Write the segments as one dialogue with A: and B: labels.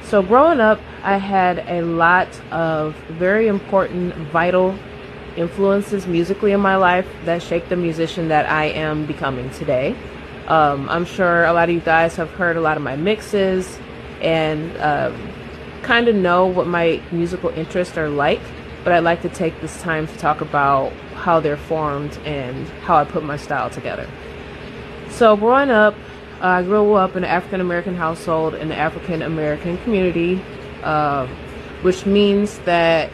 A: So growing up, I had a lot of very important, vital influences musically in my life that shaped the musician that I am becoming today. I'm sure a lot of you guys have heard a lot of my mixes and kind of know what my musical interests are like, but I'd like to take this time to talk about how they're formed and how I put my style together. So growing up, I grew up in an African American household in the African American community, uh, which means that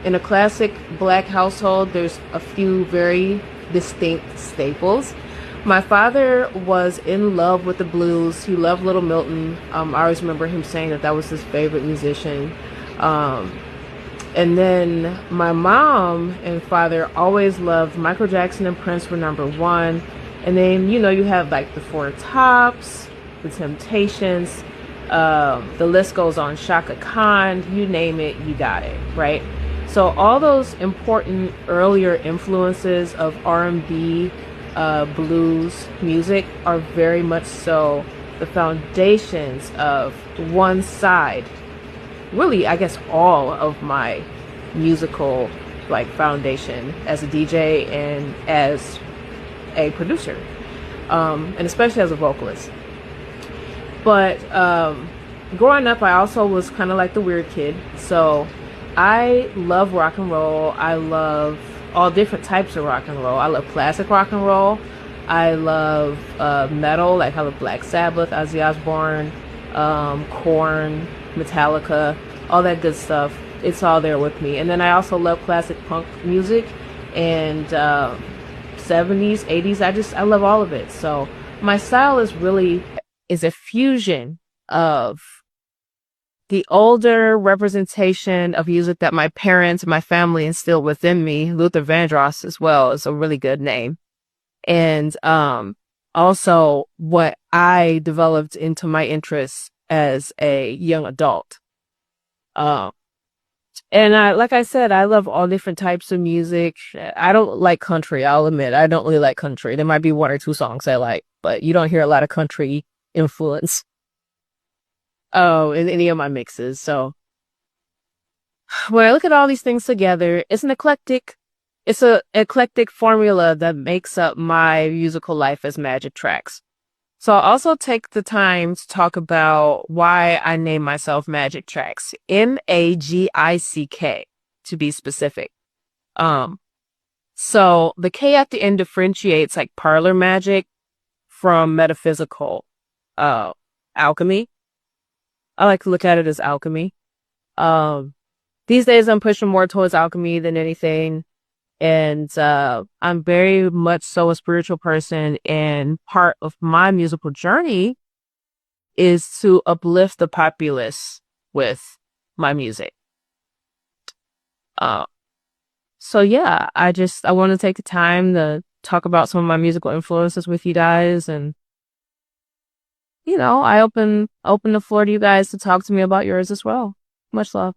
A: in a classic black household, there's a few very distinct staples. My father was in love with the blues. He loved Little Milton. I always remember him saying that that was his favorite musician. Um, and then my mom and father always loved Michael Jackson and Prince were number one. And then, you have like the Four Tops, the Temptations, the list goes on, Shaka Khan, you name it, you got it, right? So all those important earlier influences of R&B, blues music are very much so the foundations of one side, really, I guess all of my musical like foundation as a DJ and as a producer, and especially as a vocalist. But growing up, I also was kind of like the weird kid. So I love rock and roll. I love all different types of rock and roll. I love classic rock and roll. I love metal, like I love Black Sabbath, Ozzy Osbourne, Korn, Metallica, all that good stuff. It's all there with me. And then I also love classic punk music and 70s, 80s. I love all of it. So my style is a fusion of the older representation of music that my parents and my family instilled within me. Luther Vandross as well is a really good name. And also what I developed into my interests as a young adult. Um And like I said, I love all different types of music. I don't like country. I'll admit, I don't really like country. There might be one or two songs I like, but you don't hear a lot of country influence, in any of my mixes. So when I look at all these things together, it's a eclectic formula that makes up my musical life as Magic Tracks. So I'll also take the time to talk about why I name myself Magic Tracks, Magick, to be specific. Um, so the K at the end differentiates like parlor magic from metaphysical, uh, alchemy. I like to look at it as alchemy. Um, these days I'm pushing more towards alchemy than anything. And I'm very much so a spiritual person, and part of my musical journey is to uplift the populace with my music. Uh, so yeah, I want to take the time to talk about some of my musical influences with you guys, and I open the floor to you guys to talk to me about yours as well. Much love.